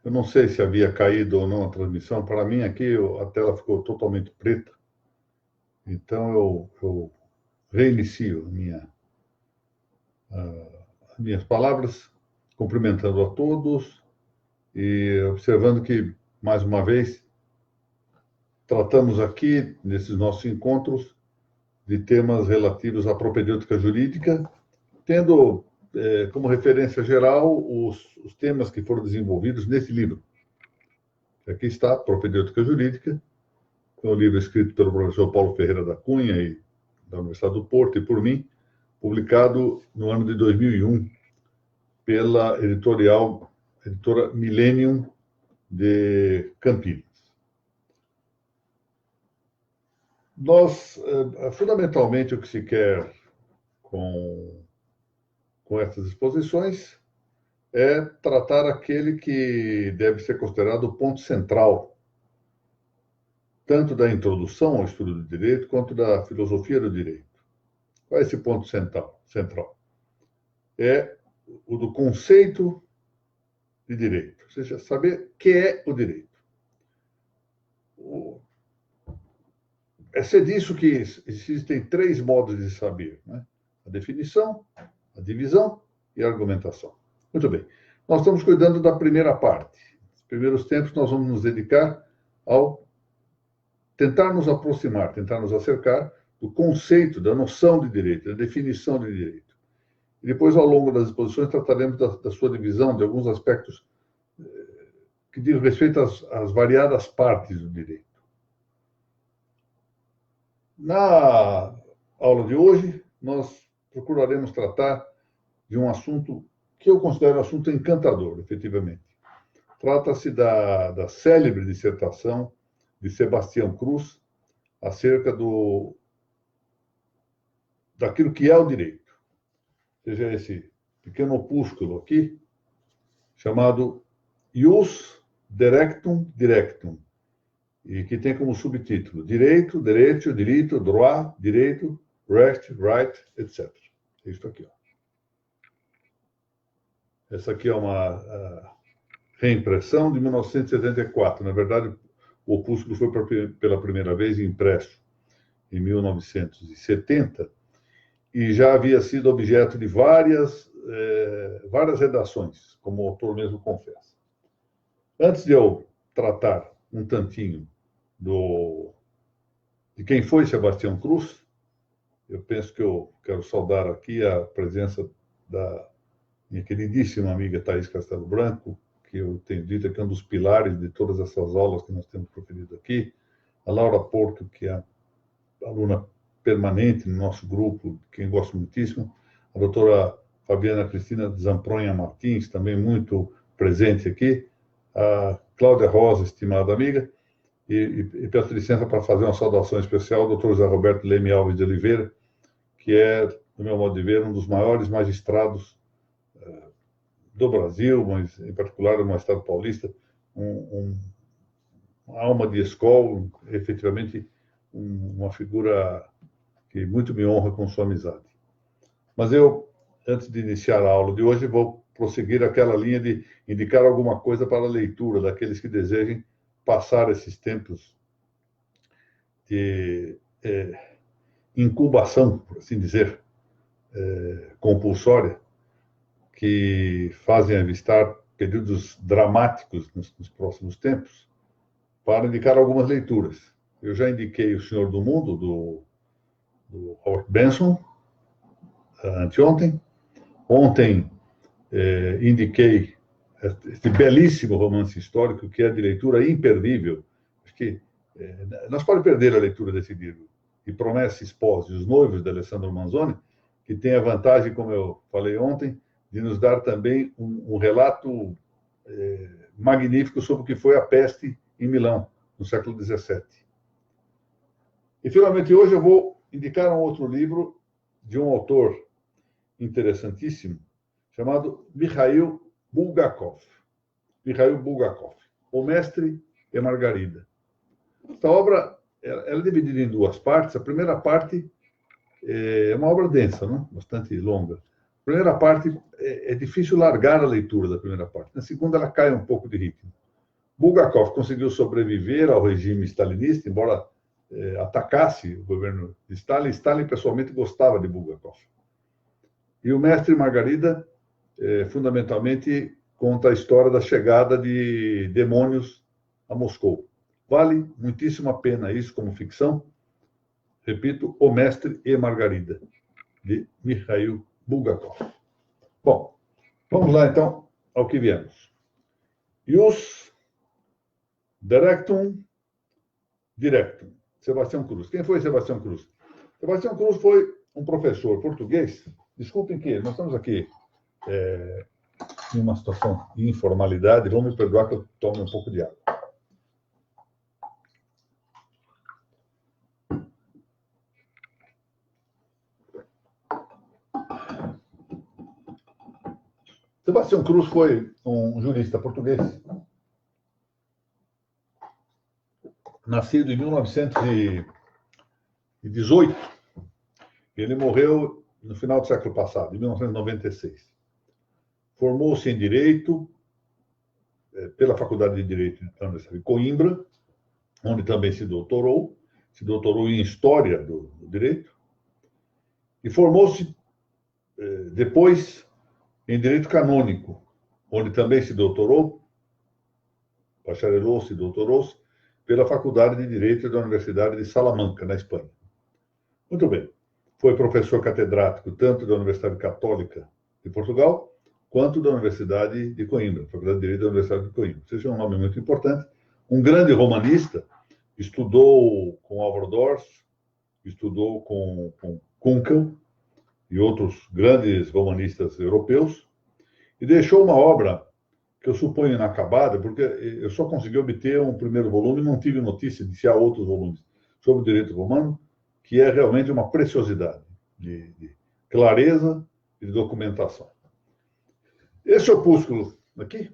Eu não sei se havia caído ou não a transmissão. Para mim, aqui, a tela ficou totalmente preta. Então, eu reinicio as minhas palavras, cumprimentando a todos e observando que, mais uma vez, tratamos aqui, nesses nossos encontros, de temas relativos à propedêutica jurídica, tendo como referência geral os temas que foram desenvolvidos nesse livro. Aqui está, Propedêutica Jurídica, é um livro escrito pelo professor Paulo Ferreira da Cunha, da Universidade do Porto, e por mim, publicado no ano de 2001, pela editora Millennium de Campinas. Fundamentalmente, o que se quer com essas exposições é tratar aquele que deve ser considerado o ponto central, tanto da introdução ao estudo do direito, quanto da filosofia do direito. Qual é esse ponto central? É o do conceito de direito, ou seja, saber o que é o direito. É ser disso que existem três modos de saber, né? A definição, a divisão e a argumentação. Muito bem. Nós estamos cuidando da primeira parte. Nos primeiros tempos, nós vamos nos dedicar ao tentar nos aproximar, tentar nos acercar do conceito, da noção de direito, da definição de direito. E depois, ao longo das exposições, trataremos da sua divisão, de alguns aspectos que dizem respeito às variadas partes do direito. Na aula de hoje, nós procuraremos tratar de um assunto que eu considero um assunto encantador, efetivamente. Trata-se da célebre dissertação de Sebastião Cruz acerca daquilo que é o direito. Ou seja, esse pequeno opúsculo aqui, chamado Ius Directum Directum, e que tem como subtítulo Direito, Direito, Direito, Droit, Direito, Recht, Right, etc. É isso aqui. Essa aqui é uma reimpressão de 1974. Na verdade, o opúsculo foi pela primeira vez impresso em 1970 e já havia sido objeto de várias redações, como o autor mesmo confessa. Antes de eu tratar um tantinho de quem foi Sebastião Cruz, eu penso que eu quero saudar aqui a presença da minha queridíssima amiga Thaís Castelo Branco, que eu tenho dito que é um dos pilares de todas essas aulas que nós temos proferido aqui, a Laura Porto, que é aluna permanente no nosso grupo, quem gosto muitíssimo, a doutora Fabiana Cristina Zampronha Martins, também muito presente aqui, a Cláudia Rosa, estimada amiga, e peço licença para fazer uma saudação especial ao doutor José Roberto Leme Alves de Oliveira, que é, do meu modo de ver, um dos maiores magistrados do Brasil, mas em particular do magistrado paulista, uma alma de escola, efetivamente uma figura que muito me honra com sua amizade. Mas eu, antes de iniciar a aula de hoje, vou prosseguir aquela linha de indicar alguma coisa para a leitura daqueles que desejem passar esses tempos de incubação, por assim dizer, compulsória, que fazem avistar períodos dramáticos nos próximos tempos, para indicar algumas leituras. Eu já indiquei O Senhor do Mundo, do Howard Benson, anteontem. Ontem indiquei este belíssimo romance histórico, que é de leitura imperdível. Acho que não se pode perder a leitura desse livro. E Promessa Esposa e os Noivos, de Alessandro Manzoni, que tem a vantagem, como eu falei ontem, de nos dar também um relato magnífico sobre o que foi a peste em Milão, no século XVII. E, finalmente, hoje eu vou indicar um outro livro de um autor interessantíssimo, chamado Mikhail Bulgakov. Mikhail Bulgakov, O Mestre e Margarida. Esta obra ela é dividida em duas partes. A primeira parte é uma obra densa, né? Bastante longa. primeira parte, é difícil largar a leitura da primeira parte. Na segunda, ela cai um pouco de ritmo. Bulgakov conseguiu sobreviver ao regime stalinista, embora atacasse o governo de Stalin. Stalin, pessoalmente, gostava de Bulgakov. E o Mestre Margarida, fundamentalmente, conta a história da chegada de demônios a Moscou. Vale muitíssimo a pena isso como ficção. Repito, O Mestre e Margarida, de Mikhail Bulgakov. Bom, vamos lá, então, ao que viemos. Ius Directum Directum. Sebastião Cruz. Quem foi Sebastião Cruz? Sebastião Cruz foi um professor português. Desculpem que nós estamos aqui em uma situação de informalidade. Vão me perdoar que eu tome um pouco de água. Sebastião Cruz foi um jurista português, nascido em 1918. Ele morreu no final do século passado, em 1996. Formou-se em Direito pela Faculdade de Direito da Universidade de Coimbra, onde também se doutorou em História do Direito, e formou-se depois em Direito Canônico, onde também se doutorou, bacharelou-se e doutorou-se, pela Faculdade de Direito da Universidade de Salamanca, na Espanha. Muito bem. Foi professor catedrático tanto da Universidade Católica de Portugal, quanto da Universidade de Coimbra, Faculdade de Direito da Universidade de Coimbra. Esse é um nome muito importante. Um grande romanista, estudou com Álvaro Dors, estudou com Kunkel e outros grandes romanistas europeus, e deixou uma obra que eu suponho inacabada, porque eu só consegui obter um primeiro volume e não tive notícia de se há outros volumes sobre o direito romano, que é realmente uma preciosidade de clareza e de documentação. Esse opúsculo aqui,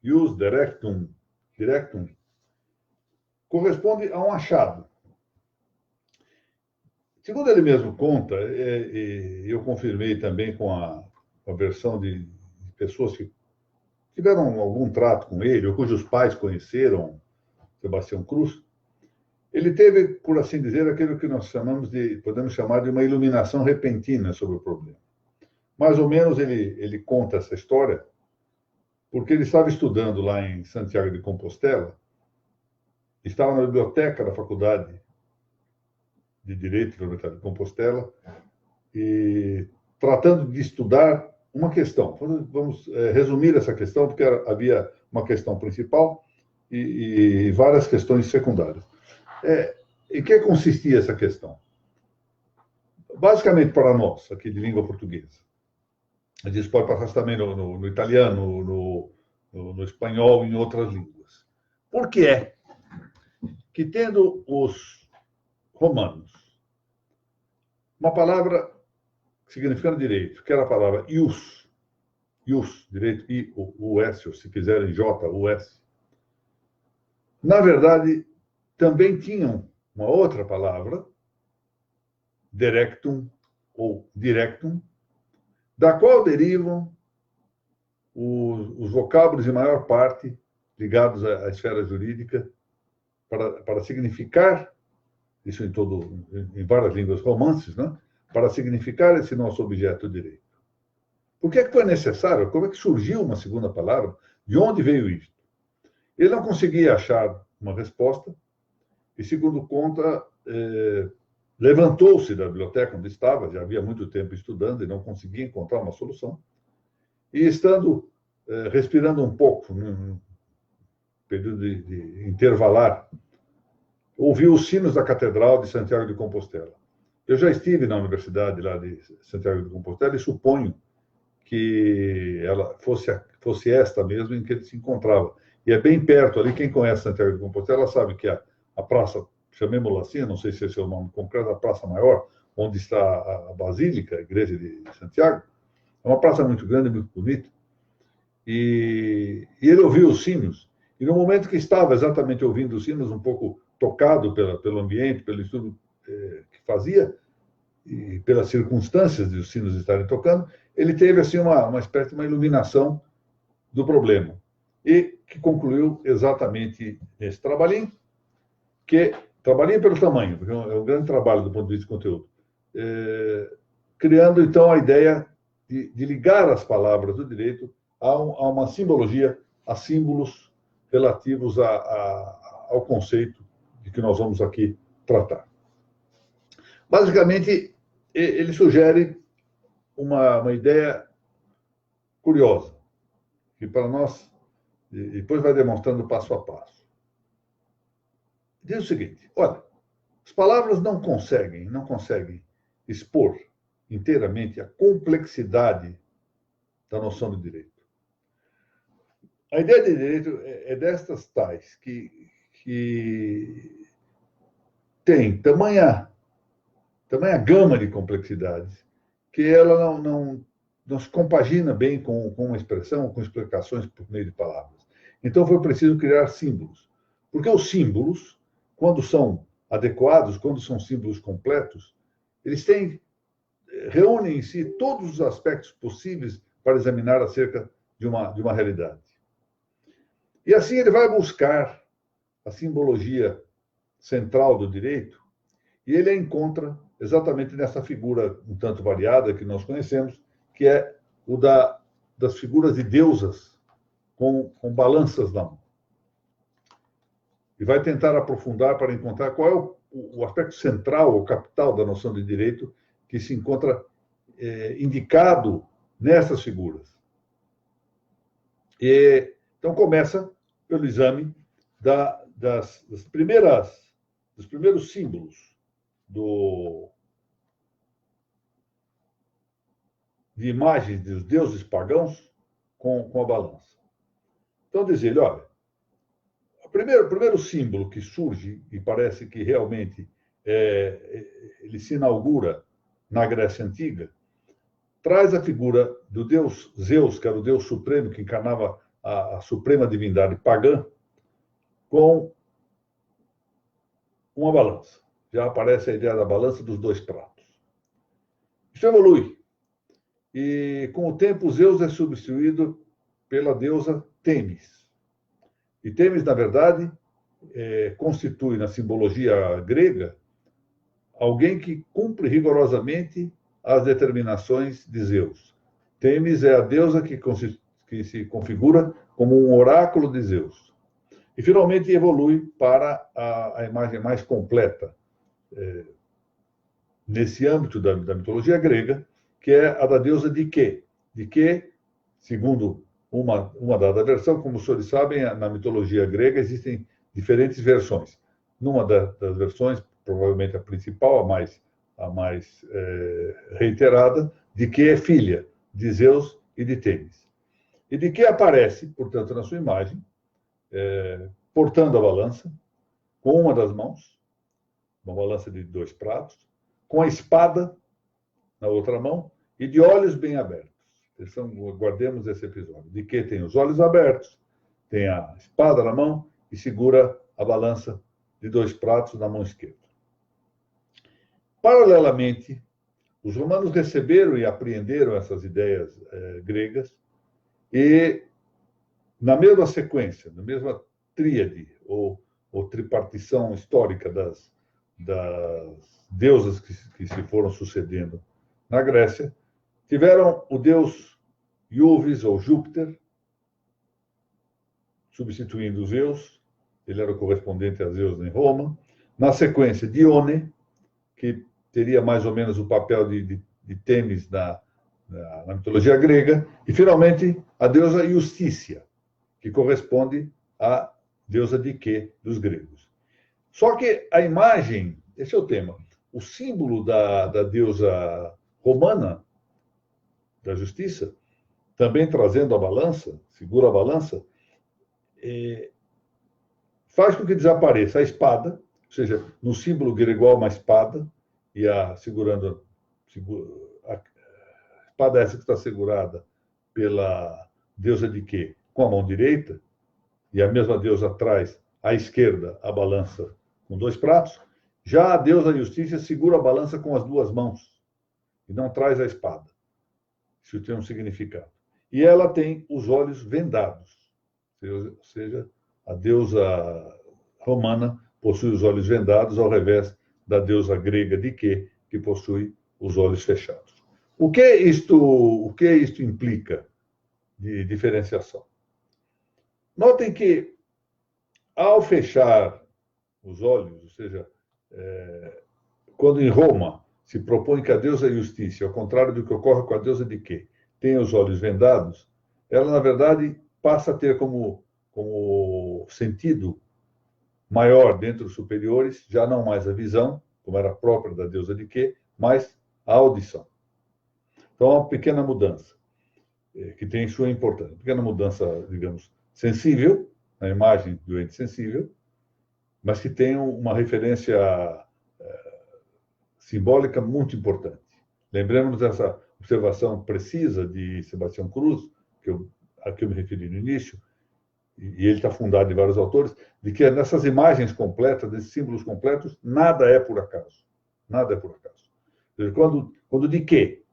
Ius Directum, corresponde a um achado. Segundo ele mesmo conta, eu confirmei também com a versão de pessoas que tiveram algum trato com ele, ou cujos pais conheceram Sebastião Cruz, ele teve, por assim dizer, aquilo que nós podemos chamar de uma iluminação repentina sobre o problema. Mais ou menos ele conta essa história porque ele estava estudando lá em Santiago de Compostela, estava na biblioteca da Faculdade de Direito da Universidade de Compostela e tratando de estudar uma questão. Vamos resumir essa questão, porque havia uma questão principal e várias questões secundárias. Em que consistia essa questão? Basicamente, para nós, aqui de língua portuguesa, a gente pode passar também no italiano, no espanhol e em outras línguas. Por que é que, tendo os romanos uma palavra significando direito, que era a palavra ius, direito, I-U-S, ou se quiserem J-U-S, na verdade, também tinham uma outra palavra, directum ou directum, da qual derivam os vocábulos, em maior parte, ligados à esfera jurídica, para significar, isso em várias línguas romances, né? Para significar esse nosso objeto direito. Por que é que foi necessário? Como é que surgiu uma segunda palavra? De onde veio isso? Ele não conseguia achar uma resposta e, segundo conta, levantou-se da biblioteca onde estava, já havia muito tempo estudando e não conseguia encontrar uma solução. E, estando respirando um pouco, num período de intervalar, ouviu os sinos da Catedral de Santiago de Compostela. Eu já estive na Universidade lá de Santiago de Compostela e suponho que ela fosse esta mesmo em que ele se encontrava. E é bem perto ali, quem conhece Santiago de Compostela sabe que a praça, chamemos-la assim, não sei se esse é o nome concreto, a Praça Maior, onde está a Basílica, a Igreja de Santiago, é uma praça muito grande, muito bonita. E ele ouviu os sinos, e no momento que estava exatamente ouvindo os sinos, um pouco tocado pelo ambiente, pelo estudo que fazia, e pelas circunstâncias de os sinos estarem tocando, ele teve assim uma espécie de uma iluminação do problema e que concluiu exatamente esse trabalhinho, que trabalhinho pelo tamanho, porque é um grande trabalho do ponto de vista de conteúdo, criando então a ideia de ligar as palavras do direito a uma simbologia, a símbolos relativos ao conceito de que nós vamos aqui tratar. Basicamente, ele sugere uma ideia curiosa, que para nós, depois vai demonstrando passo a passo. Diz o seguinte: olha, as palavras não conseguem expor inteiramente a complexidade da noção de direito. A ideia de direito é destas tais que tem tamanha gama de complexidades que ela não se compagina bem com uma expressão, com explicações por meio de palavras. Então foi preciso criar símbolos. Porque os símbolos, quando são adequados, quando são símbolos completos, eles reúnem em si todos os aspectos possíveis para examinar acerca de uma realidade. E assim ele vai buscar a simbologia central do direito e ele a encontra exatamente nessa figura um tanto variada que nós conhecemos, que é o das figuras de deusas com balanças na mão. E vai tentar aprofundar para encontrar qual é o aspecto central, o capital da noção de direito que se encontra indicado nessas figuras. Então, começa pelo exame dos primeiros símbolos de imagens dos deuses pagãos com a balança. Então, diz ele, olha, o primeiro símbolo que surge, e parece que realmente ele se inaugura na Grécia Antiga, traz a figura do deus Zeus, que era o deus supremo, que encarnava a suprema divindade pagã, com uma balança. Já aparece a ideia da balança dos dois pratos. Isso evolui. E, com o tempo, Zeus é substituído pela deusa Têmis. E Têmis, na verdade, constitui, na simbologia grega, alguém que cumpre rigorosamente as determinações de Zeus. Têmis é a deusa que se configura como um oráculo de Zeus. E, finalmente, evolui para a imagem mais completa nesse âmbito da mitologia grega, que é a da deusa Dike. Dike, segundo uma dada versão, como os senhores sabem, na mitologia grega existem diferentes versões. Numa das versões, provavelmente a principal, a mais reiterada, Dike é filha de Zeus e de Tênis. E Dike aparece, portanto, na sua imagem, portando a balança, com uma das mãos, uma balança de 2 pratos, com a espada na outra mão e de olhos bem abertos. Guardemos esse episódio. Dike tem os olhos abertos, tem a espada na mão e segura a balança de 2 pratos na mão esquerda. Paralelamente, os romanos receberam e apreenderam essas ideias gregas e, na mesma sequência, na mesma tríade ou tripartição histórica das deusas que se foram sucedendo na Grécia, tiveram o deus Iuvis, ou Júpiter, substituindo Zeus, ele era o correspondente a Zeus em Roma. Na sequência, Dione, que teria mais ou menos o papel de Tênis na mitologia grega. E, finalmente, a deusa Iustícia, que corresponde à deusa Dike dos gregos. Só que a imagem, esse é o tema, o símbolo da deusa romana, da justiça, também trazendo a balança, segura a balança, faz com que desapareça a espada, ou seja, no símbolo grego há uma espada, e segurando a espada essa que está segurada pela deusa Dike com a mão direita, e a mesma deusa traz à esquerda a balança com 2 pratos, já a deusa Justiça segura a balança com as 2 mãos e não traz a espada. Isso tem um significado. E ela tem os olhos vendados, ou seja, a deusa romana possui os olhos vendados, ao revés da deusa grega Dike, que possui os olhos fechados. O que isto implica de diferenciação? Notem que, ao fechar os olhos, ou seja, quando em Roma se propõe que a deusa Justiça, ao contrário do que ocorre com a deusa Dike, tenha os olhos vendados, ela, na verdade, passa a ter como sentido maior dentro dos superiores, já não mais a visão, como era própria da deusa Dike, mas a audição. Então, é uma pequena mudança, que tem sua importância. Pequena mudança, digamos, sensível, na imagem do ente sensível, mas que tem uma referência simbólica muito importante. Lembremos dessa observação precisa de Sebastião Cruz, a que eu me referi no início, e ele está fundado em vários autores, de que nessas imagens completas, nesses símbolos completos, nada é por acaso. Nada é por acaso. Quando Dike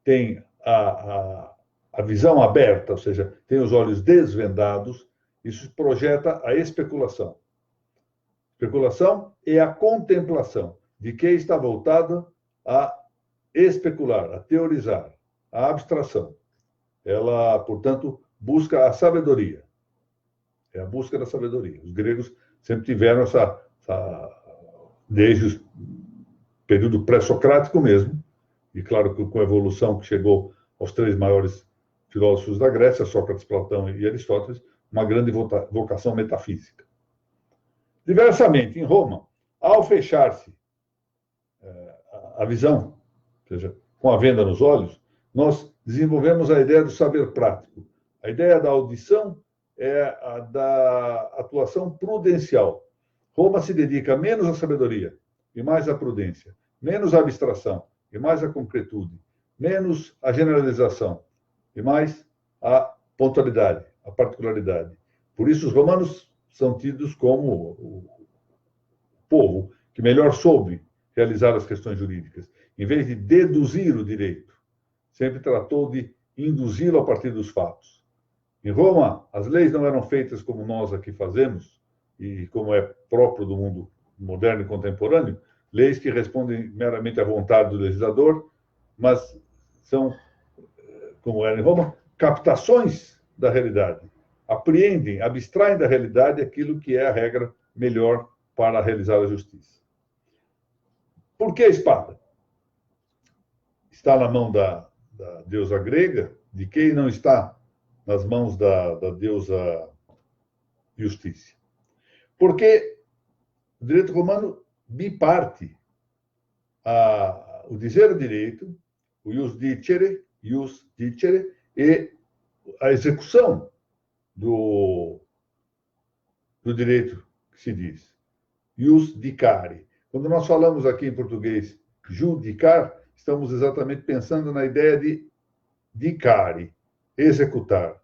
tem a visão aberta, ou seja, tem os olhos desvendados, isso projeta a especulação. Especulação é a contemplação. Dike está voltada a especular, a teorizar, a abstração. Ela, portanto, busca a sabedoria. É a busca da sabedoria. Os gregos sempre tiveram desde o período pré-socrático mesmo, e claro que com a evolução que chegou aos três maiores filósofos da Grécia, Sócrates, Platão e Aristóteles, uma grande vocação metafísica. Diversamente, em Roma, ao fechar-se a visão, ou seja, com a venda nos olhos, nós desenvolvemos a ideia do saber prático. A ideia da audição é a da atuação prudencial. Roma se dedica menos à sabedoria e mais à prudência, menos à abstração e mais à concretude, menos à generalização e mais à pontualidade, à particularidade. Por isso, os romanos são tidos como o povo que melhor soube realizar as questões jurídicas. Em vez de deduzir o direito, sempre tratou de induzi-lo a partir dos fatos. Em Roma, as leis não eram feitas como nós aqui fazemos, e como é próprio do mundo moderno e contemporâneo, leis que respondem meramente à vontade do legislador, mas são, como era em Roma, captações da realidade. Apreendem, abstraem da realidade aquilo que é a regra melhor para realizar a justiça. Por que a espada? Está na mão da deusa grega, de quem não está nas mãos da deusa Justiça. Porque o direito romano biparte o dizer o direito, o ius dicere, e a execução do direito que se diz, ius dicare. Quando nós falamos aqui em português judicar, estamos exatamente pensando na ideia de dicare, executar.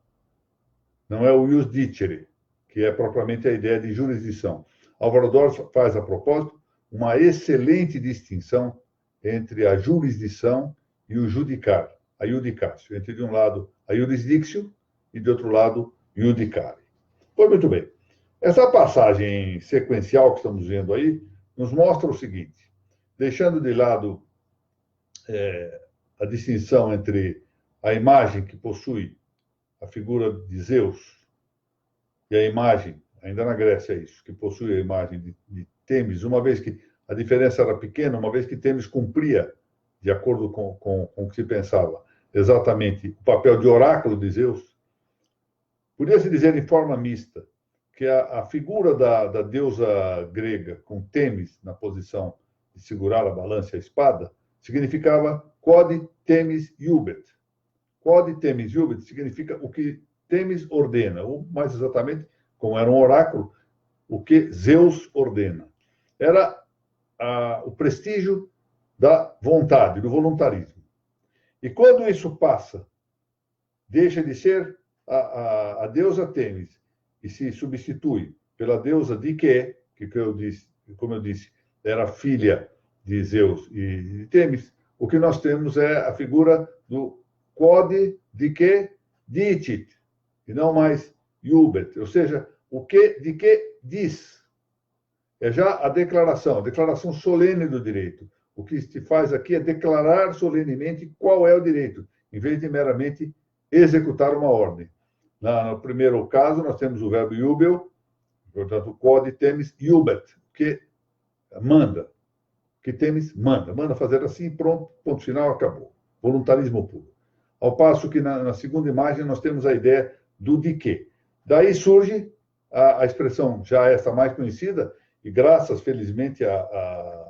Não é o ius dicere, que é propriamente a ideia de jurisdição. Álvaro Dors faz, a propósito, uma excelente distinção entre a jurisdição e o judicar, a iudicatio, entre, de um lado, a jurisdictio e, de outro lado, judicare. Pois muito bem. Essa passagem sequencial que estamos vendo aí nos mostra o seguinte, deixando de lado a distinção entre a imagem que possui a figura de Zeus e a imagem, ainda na Grécia é isso, que possui a imagem de Temis, uma vez que a diferença era pequena, uma vez que Temis cumpria, de acordo com o que se pensava, exatamente o papel de oráculo de Zeus, podia-se dizer em forma mista que a figura da deusa grega, com Temis na posição de segurar a balança e a espada, significava quod Temis iubet. Quod Temis iubet significa o que Temis ordena, ou mais exatamente, como era um oráculo, o que Zeus ordena. Era o prestígio da vontade, do voluntarismo. E quando isso passa, deixa de ser a deusa Temis e se substitui pela deusa Dike, que como eu disse, era filha de Zeus e de Temis, o que nós temos é a figura do quod de que dicit, e não mais iubet, ou seja, o que de que diz. É já a declaração solene do direito. O que se faz aqui é declarar solenemente qual é o direito, em vez de meramente executar uma ordem. No primeiro caso, nós temos o verbo iubel, portanto, quod temis iubet, que manda. Que temis manda. Manda fazer assim, pronto, ponto final, acabou. Voluntarismo puro. Ao passo que na segunda imagem nós temos a ideia do de que. Daí surge a expressão, já essa mais conhecida, e graças, felizmente, a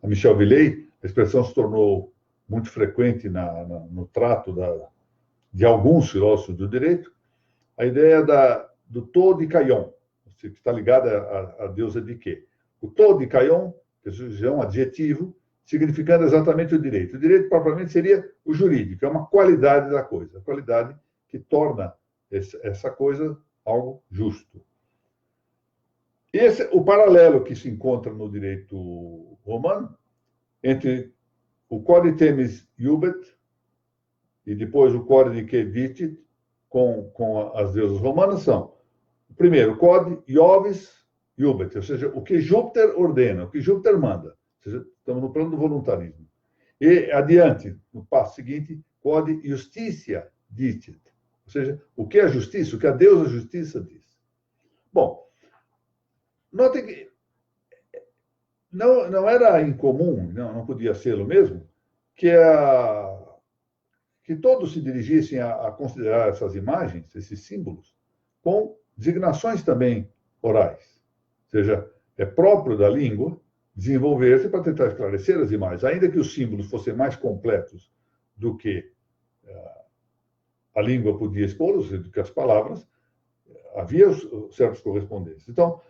Michel Villey, a expressão se tornou muito frequente no trato de alguns filósofos do direito, a ideia do to de Caion, que está ligada à deusa de quê? O to de Caion, que é um adjetivo, significando exatamente o direito. O direito, propriamente, seria o jurídico, é uma qualidade da coisa, a qualidade que torna essa coisa algo justo. Esse é o paralelo que se encontra no direito romano entre o quod temis iubet e depois o quod de que dicit com as deusas romanas são, primeiro, quod iovis iubet, ou seja, o que Júpiter ordena, o que Júpiter manda. Ou seja, estamos no plano do voluntarismo. E adiante, no passo seguinte, quod justitia dicit, ou seja, o que a justiça, o que a deusa justiça diz. Bom, notem que não era incomum, não podia ser o mesmo, que todos se dirigissem a considerar essas imagens, esses símbolos, com designações também orais. Ou seja, é próprio da língua desenvolver-se para tentar esclarecer as imagens, ainda que os símbolos fossem mais completos do que a língua podia expor, ou seja, do que as palavras, havia certos correspondentes. Então,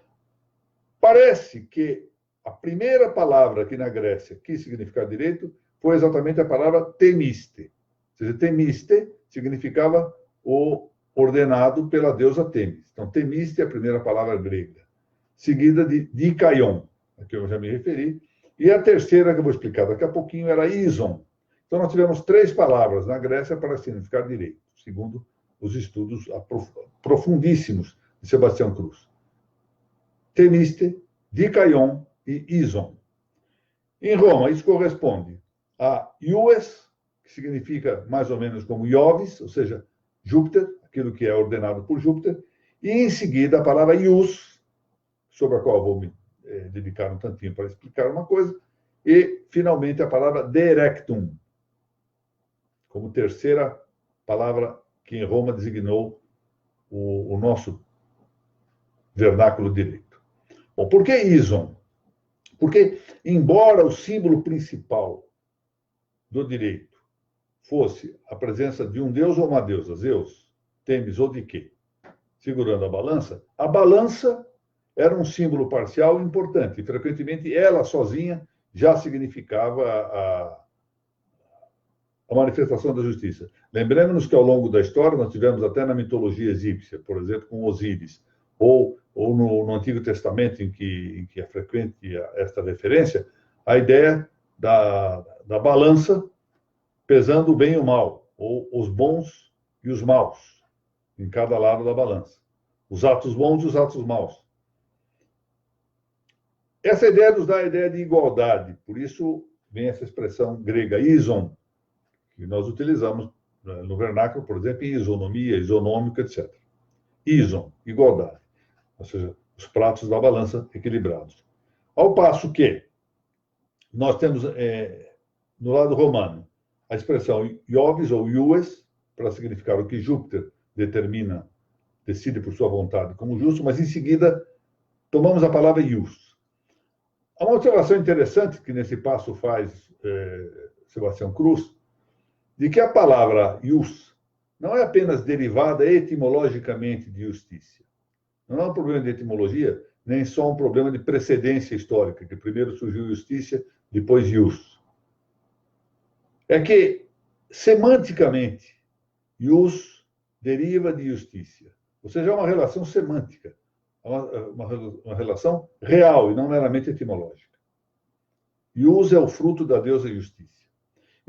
parece que a primeira palavra aqui na Grécia que significava direito foi exatamente a palavra temiste. Ou seja, temiste significava o ordenado pela deusa Temis. Então, temiste é a primeira palavra grega, seguida de dikaion, a que eu já me referi, e a terceira, que eu vou explicar daqui a pouquinho, era ison. Então, nós tivemos 3 palavras na Grécia para significar direito, segundo os estudos profundíssimos de Sebastião Cruz. Temiste, dikaion e ison. Em Roma, isso corresponde a iues, que significa mais ou menos como iovis, ou seja, Júpiter, aquilo que é ordenado por Júpiter, e em seguida a palavra ius, sobre a qual eu vou me dedicar um tantinho para explicar uma coisa, e finalmente a palavra directum, como terceira palavra que em Roma designou o nosso vernáculo direito. Bom, por que ison? Porque, embora o símbolo principal do direito fosse a presença de um deus ou uma deusa, Zeus, Temis ou de quê, segurando a balança era um símbolo parcial importante, e frequentemente ela sozinha já significava a manifestação da justiça. Lembremos-nos que ao longo da história nós tivemos até na mitologia egípcia, por exemplo, com Osíris, ou no Antigo Testamento, em que é frequente esta referência, a ideia da balança pesando o bem e o mal, ou os bons e os maus, em cada lado da balança. Os atos bons e os atos maus. Essa ideia nos dá a ideia de igualdade, por isso vem essa expressão grega, ison, que nós utilizamos no vernáculo, por exemplo, em isonomia, isonômica, etc. Ison, igualdade, ou seja, os pratos da balança equilibrados. Ao passo que nós temos, no lado romano, a expressão iovis ou iues, para significar o que Júpiter decide por sua vontade como justo, mas em seguida tomamos a palavra ius. Há uma observação interessante que nesse passo faz Sebastião Cruz, de que a palavra ius não é apenas derivada etimologicamente de justícia. Não é um problema de etimologia, nem só um problema de precedência histórica, que primeiro surgiu justiça, depois ius. É que, semanticamente, ius deriva de justiça. Ou seja, é uma relação semântica, uma relação real e não meramente etimológica. Ius é o fruto da deusa justiça.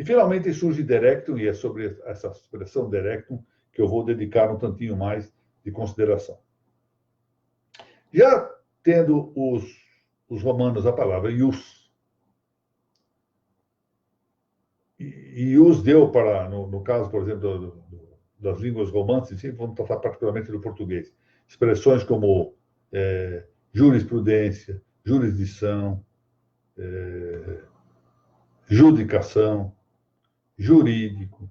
E, finalmente, surge Derectum, e é sobre essa expressão Derectum que eu vou dedicar um tantinho mais de consideração. Já tendo os romanos a palavra ius, e ius deu para, no caso, por exemplo, das línguas romances, vamos tratar particularmente do português, expressões como jurisprudência, jurisdição, judicação, jurídico.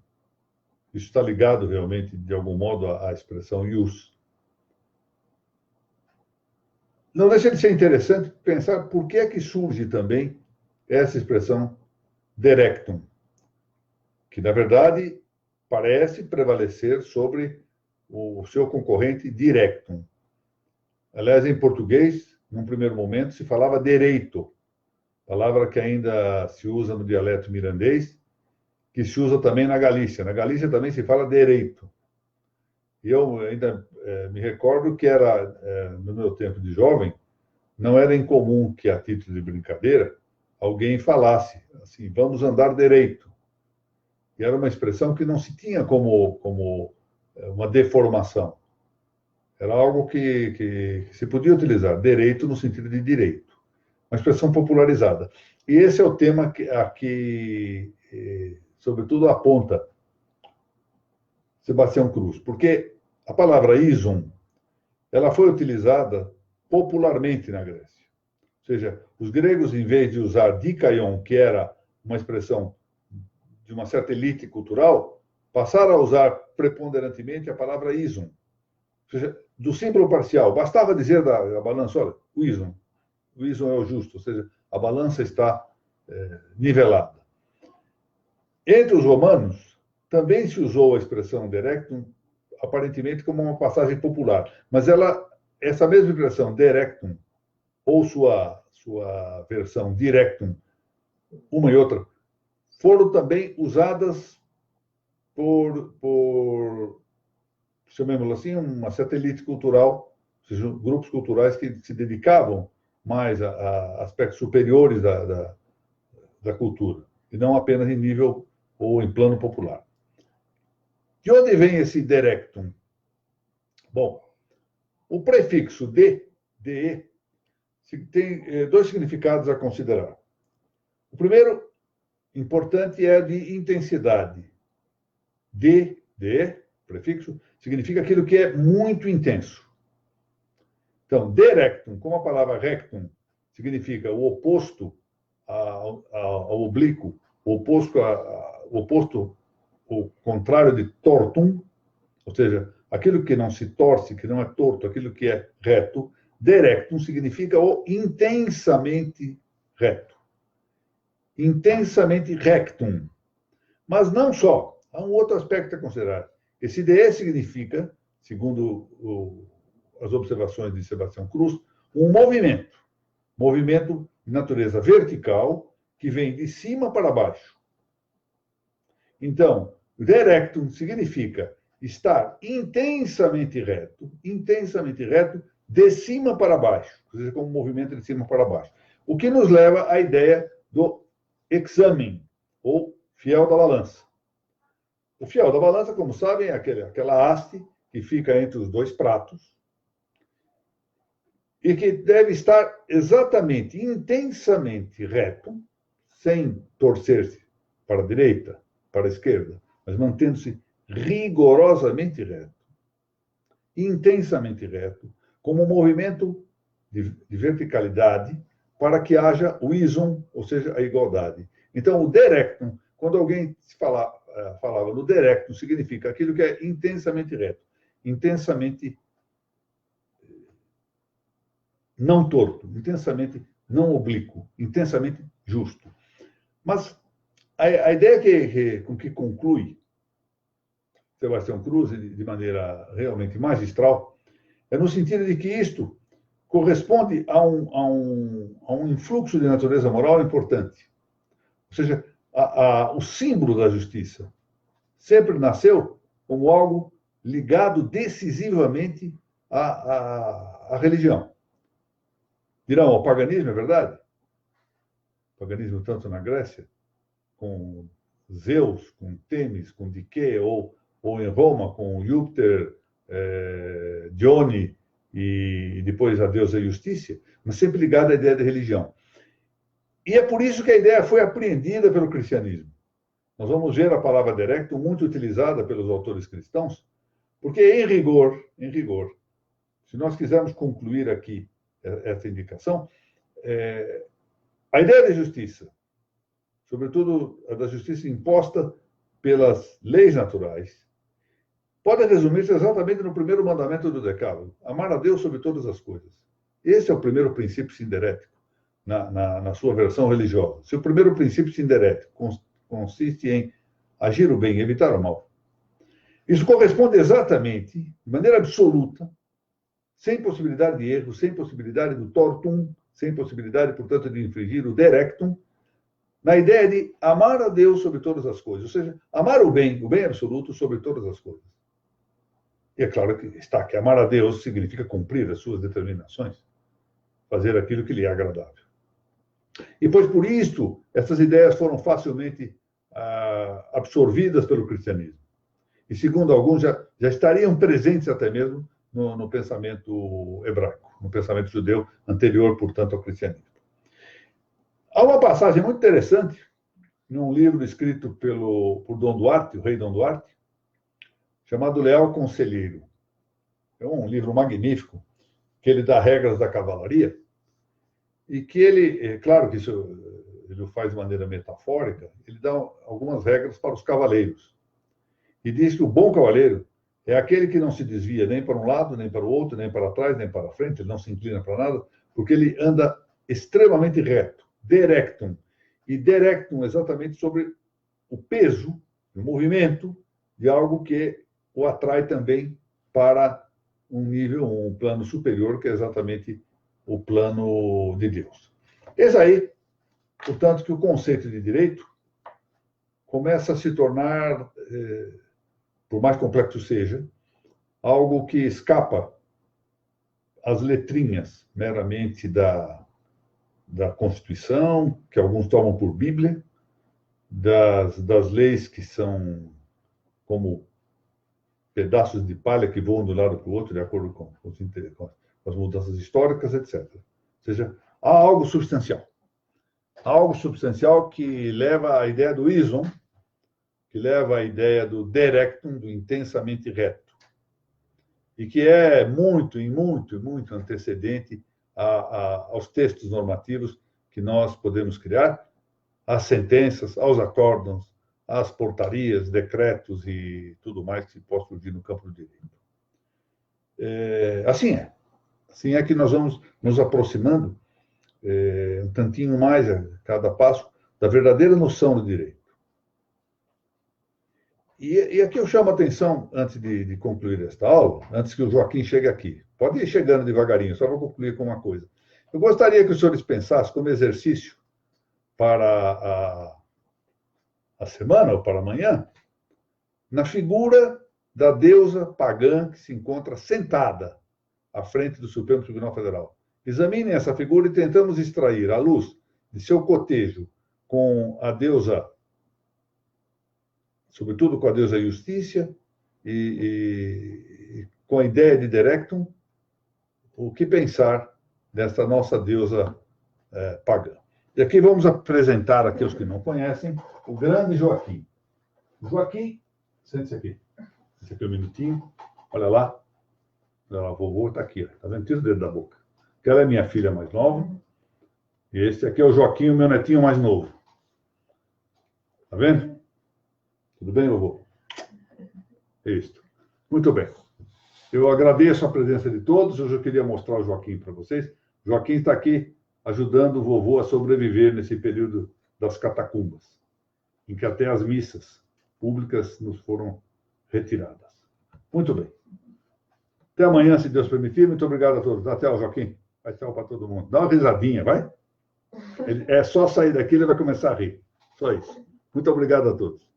Isso está ligado realmente, de algum modo, à expressão ius. Não deixa de ser interessante pensar por que é que surge também essa expressão derectum, que, na verdade, parece prevalecer sobre o seu concorrente directum. Aliás, em português, num primeiro momento, se falava direito, palavra que ainda se usa no dialeto mirandês, que se usa também na Galícia. Na Galícia também se fala direito. E eu ainda me recordo que era, no meu tempo de jovem, não era incomum que, a título de brincadeira, alguém falasse assim, vamos andar direito. E era uma expressão que não se tinha como uma deformação. Era algo que se podia utilizar, direito no sentido de direito. Uma expressão popularizada. E esse é o tema a que sobretudo, aponta Sebastião Cruz, porque a palavra isum, ela foi utilizada popularmente na Grécia. Ou seja, os gregos, em vez de usar dikaion, que era uma expressão de uma certa elite cultural, passaram a usar preponderantemente a palavra isum. Ou seja, do símbolo parcial, bastava dizer da balança, olha, o isum é o justo, ou seja, a balança está nivelada. Entre os romanos, também se usou a expressão derectum, aparentemente como uma passagem popular, mas essa mesma expressão, derectum, ou sua versão directum, uma e outra, foram também usadas por chamemos assim, uma certa elite cultural, ou seja, grupos culturais que se dedicavam mais a aspectos superiores da cultura, e não apenas em nível ou em plano popular. De onde vem esse derectum? Bom, o prefixo de tem dois significados a considerar. O primeiro, importante, é de intensidade. De, prefixo, significa aquilo que é muito intenso. Então, derectum, como a palavra rectum, significa o oposto ao oblíquo, o oposto, o contrário de tortum, ou seja, aquilo que não se torce, que não é torto, aquilo que é reto. Derectum significa o intensamente reto. Intensamente rectum. Mas não só. Há um outro aspecto a considerar. Esse de significa, segundo as observações de Sebastião Cruz, um movimento. Movimento de natureza vertical, que vem de cima para baixo. Então, derectum significa estar intensamente reto, de cima para baixo, ou seja, como um movimento de cima para baixo. O que nos leva à ideia do examen, ou fiel da balança. O fiel da balança, como sabem, é aquela haste que fica entre os dois pratos e que deve estar exatamente, intensamente reto, sem torcer-se para a direita, para a esquerda, mas mantendo-se rigorosamente reto, intensamente reto, como um movimento de verticalidade para que haja o isum, ou seja, a igualdade. Então, o derectum, quando alguém falava no derectum, significa aquilo que é intensamente reto, intensamente não torto, intensamente não oblíquo, intensamente justo. Mas a ideia com que conclui Sebastião Cruz, de maneira realmente magistral, é no sentido de que isto corresponde a um influxo de natureza moral importante. Ou seja, o símbolo da justiça sempre nasceu como algo ligado decisivamente à religião. Dirão, ao paganismo, é verdade? O paganismo tanto na Grécia, com Zeus, com Temis, com Dike, ou em Roma, com Júpiter, Dione e depois a deusa Justícia, mas sempre ligada à ideia de religião. E é por isso que a ideia foi apreendida pelo cristianismo. Nós vamos ver a palavra Derectum muito utilizada pelos autores cristãos, porque, em rigor, se nós quisermos concluir aqui essa indicação, a ideia de justiça, sobretudo a da justiça imposta pelas leis naturais, pode resumir-se exatamente no primeiro mandamento do Decálogo: amar a Deus sobre todas as coisas. Esse é o primeiro princípio sinderético, na sua versão religiosa. Se o primeiro princípio sinderético consiste em agir o bem e evitar o mal, isso corresponde exatamente, de maneira absoluta, sem possibilidade de erro, sem possibilidade do tortum, sem possibilidade, portanto, de infringir o Derectum, na ideia de amar a Deus sobre todas as coisas, ou seja, amar o bem absoluto sobre todas as coisas. E é claro que amar a Deus significa cumprir as suas determinações, fazer aquilo que lhe é agradável. E, pois, por isto, essas ideias foram facilmente absorvidas pelo cristianismo. E, segundo alguns, já estariam presentes até mesmo no pensamento hebraico, no pensamento judeu anterior, portanto, ao cristianismo. Há uma passagem muito interessante num livro escrito por Dom Duarte, o rei Dom Duarte, chamado Leal Conselheiro. É um livro magnífico, que ele dá regras da cavalaria, e que ele, claro que isso ele o faz de maneira metafórica, ele dá algumas regras para os cavaleiros. E diz que o bom cavaleiro é aquele que não se desvia nem para um lado, nem para o outro, nem para trás, nem para frente, ele não se inclina para nada, porque ele anda extremamente reto, Derectum. E Derectum exatamente sobre o peso, o movimento de algo que o atrai também para um plano superior, que é exatamente o plano de Deus. Eis aí, portanto, que o conceito de direito começa a se tornar, por mais complexo seja, algo que escapa às letrinhas meramente da Constituição, que alguns tomam por Bíblia, das leis que são como pedaços de palha que voam de um lado para o outro, de acordo com as mudanças históricas, etc. Ou seja, há algo substancial. Há algo substancial que leva à ideia do ison, que leva à ideia do Derectum, do intensamente reto, e que é muito antecedente aos textos normativos que nós podemos criar, às sentenças, aos acórdãos, às portarias, decretos e tudo mais que possa surgir no campo do direito. Assim é que nós vamos nos aproximando um tantinho mais a cada passo da verdadeira noção do direito. E aqui eu chamo a atenção, antes de concluir esta aula, antes que o Joaquim chegue aqui. Pode ir chegando devagarinho, só vou concluir com uma coisa. Eu gostaria que os senhores pensassem como exercício para a semana ou para amanhã, na figura da deusa pagã que se encontra sentada à frente do Supremo Tribunal Federal. Examinem essa figura e tentamos extrair, à luz de seu cotejo com a deusa, sobretudo com a deusa Justícia e com a ideia de Derectum, o que pensar dessa nossa deusa pagã. E aqui vamos apresentar aqui os que não conhecem, o grande Joaquim. Joaquim, sente-se aqui. Esse aqui é um minutinho. Olha lá. Olha lá, vovô está aqui. Está vendo? Tira o dedo da boca. Aquela é minha filha mais nova. E esse aqui é o Joaquim, o meu netinho mais novo. Está vendo? Tudo bem, vovô? Isso. Muito bem. Eu agradeço a presença de todos. Hoje eu queria mostrar o Joaquim para vocês. Joaquim está aqui ajudando o vovô a sobreviver nesse período das catacumbas, em que até as missas públicas nos foram retiradas. Muito bem. Até amanhã, se Deus permitir. Muito obrigado a todos. Até, Joaquim. Vai tchau para todo mundo. Dá uma risadinha, vai? É só sair daqui e ele vai começar a rir. Só isso. Muito obrigado a todos.